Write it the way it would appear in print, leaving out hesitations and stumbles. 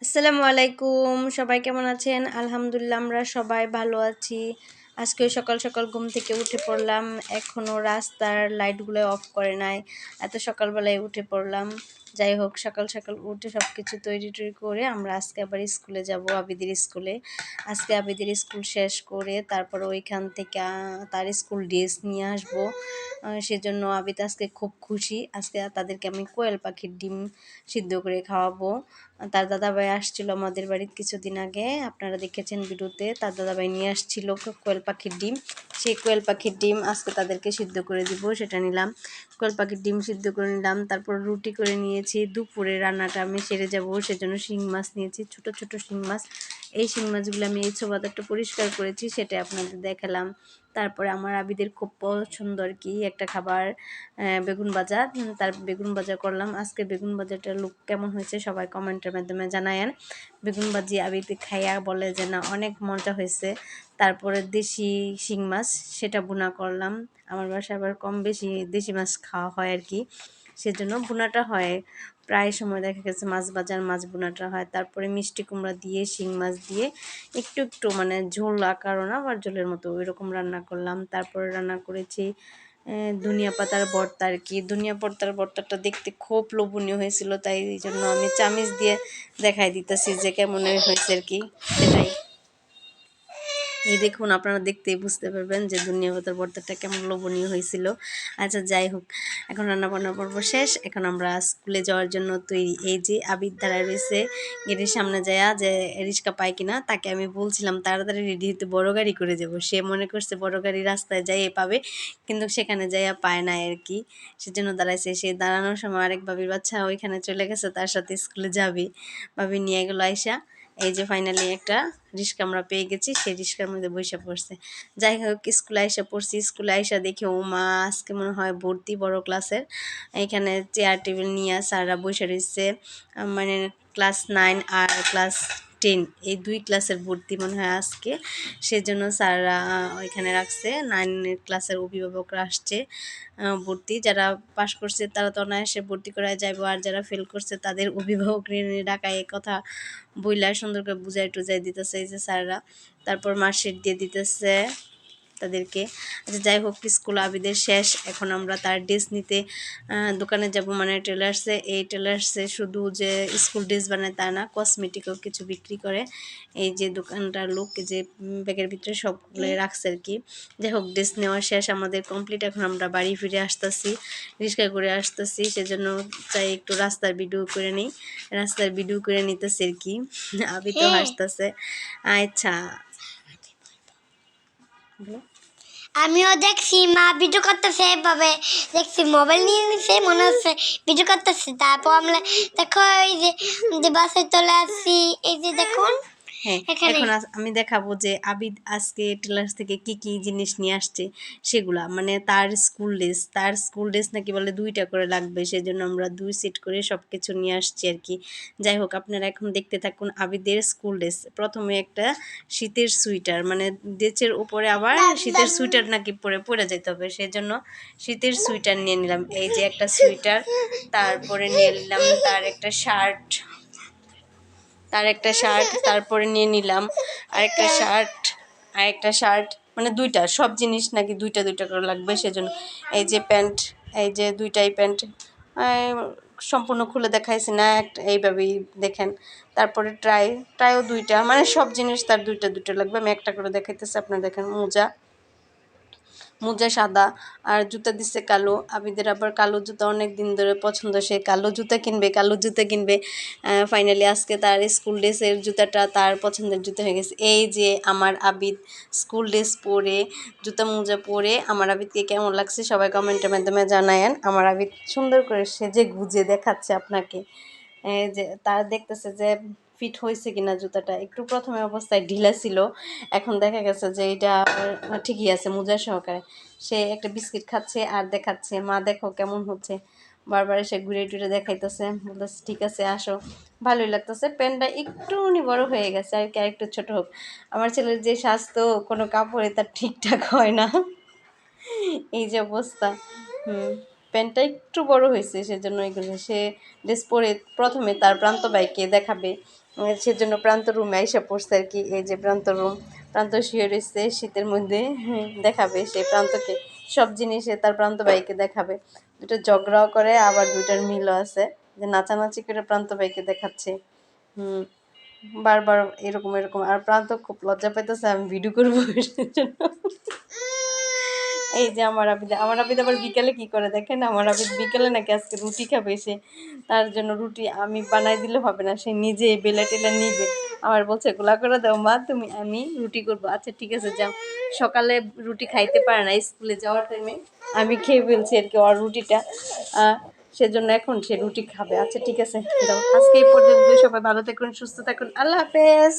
আসসালামু আলাইকুম, সবাই কেমন আছেন? আলহামদুলিল্লাহ আমরা সবাই ভালো আছি। আজকে সকাল সকাল ঘুম থেকে উঠে পড়লাম, এখনো রাস্তার লাইটগুলো অফ করে নাই, এত সকালবেলায় উঠে পড়লাম। যাই হোক, সকাল সকাল উঠে সব কিছু তৈরি করে আমরা আজকে আবার স্কুলে যাব, আবিদের স্কুলে। আজকে আবিদের স্কুল শেষ করে তারপর ওইখান থেকে তার স্কুল ড্রেস নিয়ে আসবো। সেজন্য আবিদ আজকে খুব খুশি। আজকে তাদেরকে আমি কোয়েল পাখির ডিম সিদ্ধ করে খাওয়াবো। তার দাদাভাই আসছিল আমাদের বাড়িতে কিছুদিন আগে, আপনারা দেখেছেন ভিডিওতে। তার দাদাভাই নিয়ে আসছিল কোয়েল পাখির ডিম। সেই কোয়েল পাখির ডিম আজকে তাদেরকে সিদ্ধ করে দিব, সেটা নিলাম। কোয়েল পাখির ডিম সিদ্ধ করে নিলাম, তারপর রুটি করে নিয়েছি। দুপুরে রান্নাটা আমি সেরে যাব, সেজন্য শিং মাছ নিয়েছি, ছোট ছোট শিং মাছ। এই শিং মাছগুলো আমি এই ছোবাদারটা পরিষ্কার করেছি, সেটা আপনাদের দেখালাম। তারপরে আমার আবিদের খুব পছন্দ আর কি একটা খাবার, বেগুন ভাজা। তার বেগুন ভাজা করলাম। আজকে বেগুন ভাজাটার লুক কেমন হয়েছে সবাই কমেন্টের মাধ্যমে জানায়েন। বেগুন ভাজি আবিদ খাইয়া বলে যে না অনেক মজা হয়েছে। তারপরে দেশি শিং মাছ, সেটা ভুনা করলাম। আমার বাসায় আবার কম বেশি দেশি মাছ খাওয়া হয় আর কি, সেজন্য ভুনাটা হয়। প্রায় সময় দেখা গেছে মাছ ভাজার মাছ ভুনাটা হয়। তারপরে মিষ্টি কুমড়া দিয়ে শিং মাছ দিয়ে একটু একটু মানে ঝোল আকারও না, আবার ঝোলের মতো ওইরকম রান্না করলাম। তারপরে রান্না করেছি ধনিয়া পাতার ভর্তা আর কি। ধনিয়া পাতার ভর্তাটা দেখতে খুব লোভনীয় হয়েছিল, তাই এই জন্য আমি চামিচ দিয়ে দেখাই দিতেছি যে কেমন হয়েছে আর কি, সেটাই। এই দেখুন, আপনারা দেখতেই বুঝতে পারবেন যে ধনিয়া পাতার ভর্তাটা কেমন লোভনীয় হয়েছিল। আচ্ছা যাই হোক, এখন রান্নাবান্না পর্ব শেষ, এখন আমরা স্কুলে যাওয়ার জন্য তৈরি। এই যে আবিদ দাঁড়ায় রয়েছে গেটের সামনে, যায়া যে রিক্সা পায় কিনা তাকে আমি বলছিলাম তাড়াতাড়ি রেডি হতে, বড় গাড়ি করে যাব। সে মনে করছে বড় গাড়ি রাস্তায় যাইয়ে পাবে, কিন্তু সেখানে যাইয়া পায় না আর কি, সেজন্য দাঁড়াইছে। সে দাঁড়ানোর সময় আরেক ভাবির বাচ্চা ওইখানে চলে গেছে, তার সাথে স্কুলে যাবে। ভাবি নিয়ে গেলো আইসা। এই যে ফাইনালি একটা রিক্সা আমরা পেয়ে গেছি, সেই রিক্সার মধ্যে বসে পড়ছে। যাই হোক, স্কুলে আইসা পড়ছি। স্কুলে আইসা দেখি ও মা আজকে মনে হয় ভর্তি বড় ক্লাসের। এখানে চেয়ার টেবিল নিয়ে স্যাররা বসে রয়েছে, মানে ক্লাস 9 আর ক্লাস 10 এই দুই ক্লাসের ভর্তি মনে হয় আজকে, সেজন্য স্যাররা ওইখানে রাখছে। 9 ক্লাসের অভিভাবকরা আসছে ভর্তি। যারা পাশ করছে তারা তো অনায়াসে ভর্তি করায় যাইব, আর যারা ফেল করছে তাদের অভিভাবক ডাকায় এই কথা বইলা সুন্দর করে বুঝাই টুজাই দিতেছে এই যে স্যাররা। তারপর মার্কশিট দিয়ে দিতেছে তাদেরকে। আচ্ছা যাই হোক, স্কুল আবিদের শেষ। এখন আমরা তার ড্রেস নিতে দোকানে যাব, মানে টেলার্সে। এই টেলার্সে শুধু যে স্কুল ড্রেস বানায় তা না, কসমেটিকও কিছু বিক্রি করে। এই যে দোকানটার লোক যে ব্যাগের ভিতরে সবগুলো রাখছে আর কি। যাই হোক, ড্রেস নেওয়া শেষ আমাদের কমপ্লিট। এখন আমরা বাড়ি ফিরে আসতেছি, রিক্সায় করে আসতেছি, সেজন্য চাই একটু রাস্তার ভিডিও করে নিই। রাস্তার ভিডিও করে নিতেছি আর কি, আবি তো হাসতেছে। আচ্ছা আমিও দেখছি মা ভিডিও করতেছে, এভাবে দেখছি মোবাইল নিয়ে নিছে, মনে হচ্ছে ভিডিও করতেছে। তারপর আমরা দেখো এই যে বাসে চলে আসছি, এই যে দেখুন হ্যাঁ, এখন আমি দেখাবো যে আবিদ আজকে টেলার্স থেকে কি কি জিনিস নিয়ে আসছে সেগুলা। মানে তার স্কুল ড্রেস নাকি বলে 2টা করে লাগবে, সেজন্য আমরা 2 সেট করে সব কিছু নিয়ে আসছি আর কি। যাই হোক, আপনারা এখন দেখতে থাকুন আবিদের স্কুল ড্রেস। প্রথমে একটা শীতের সোয়েটার, মানে ড্রেসের উপরে আবার শীতের সোয়েটার নাকি পরে যেতে হবে, সেজন্য শীতের সোয়েটার নিয়ে নিলাম। এই যে একটা সোয়েটার, তারপরে নিয়ে নিলাম তার একটা শার্ট, তারপরে নিয়ে নিলাম আরেকটা শার্ট, মানে 2টা, সব জিনিস নাকি 2টা করে লাগবে, সেজন্য। এই যে প্যান্ট, এই যে 2টাই প্যান্ট, সম্পূর্ণ খুলে দেখাইছি না, একটা এইভাবেই দেখেন। তারপরে ট্রাইও 2টা, মানে সব জিনিস তার 2টা লাগবে। আমি একটা করে দেখাইতেছি, আপনারা দেখেন। মোজা সাদা, আর জুতা দিচ্ছে কালো। আবিদের আবার কালো জুতা অনেক দিন ধরে পছন্দ, সে কালো জুতা কিনবে। ফাইনালি আজকে তার স্কুল ড্রেসের জুতাটা তার পছন্দের জুতা হয়ে গেছে। এই যে আমার আবিদ স্কুল ড্রেস পরে, জুতা মোজা পরে আমার আবিদকে কেমন লাগছে সবাই কমেন্টের মাধ্যমে জানায়েন। আমার আবিদ সুন্দর করে সেজে গুজে দেখাচ্ছে আপনাকে, যে তার দেখতেছে যে ফিট হয়েছে কিনা জুতাটা। একটু প্রথমে অবস্থায় ঢিলা ছিল, এখন দেখা গেছে যে এটা ঠিকই আছে মোজা সহকারে। সে একটা বিস্কিট খাচ্ছে আর দেখাচ্ছে, মা দেখো কেমন হচ্ছে। বারবার এসে ঘুরে টুরে দেখাইতেছে, বলতেছে ঠিক আছে আসো, ভালোই লাগতেছে। প্যান্টটা একটুখানি বড় হয়ে গেছে আর কি, আরেকটু ছোট হোক। আমার ছেলের যে স্বাস্থ্য, কোনো কাপড়ে তার ঠিকঠাক হয় না, এই যে অবস্থা। প্যান্টটা একটু বড় হয়েছে, সেজন্য এগুলো। সে ড্রেস পরে প্রথমে তার প্রান্ত বাইকে দেখাবে, সেজন্য প্রান্ত রুমে আইসা পড়ছে আর কি। এই যে প্রান্ত রুম, প্রান্ত শুয়ে রয়েছে শীতের মধ্যে। দেখাবে সে প্রান্তকে সব জিনিসে, তার প্রান্ত ভাইকে দেখাবে। দুটো ঝগড়াও করে, আবার দুইটার মিলও আছে, যে নাচানাচি করে প্রান্ত ভাইকে দেখাচ্ছে। হুম, বারবার এরকম এরকম। আর প্রান্ত খুব লজ্জা পাইতেছে আমি ভিডিও করবো জন্য। এই যে আমার আবিদ আবার বিকেলে কি করে দেখেন, আমার আবিদ বিকেলে নাকি আজকে রুটি খাবে সে। তার জন্য রুটি আমি বানাই দিলে হবে না, সে নিজে বেলা টেলা নিবে। আমার বলছে গোলা করে দাও মা তুমি, আমি রুটি করবো। আচ্ছা ঠিক আছে যাও। সকালে রুটি খাইতে পারে না স্কুলে যাওয়ার টাইমে, আমি খেয়ে ফেলছি আর কি ওর রুটিটা। সেজন্য এখন সে রুটি খাবে। আচ্ছা ঠিক আছে যাও, আজকে এই পর্যন্ত। সবাই ভালো থাকুন, সুস্থ থাকুন, আল্লাহ হাফেজ।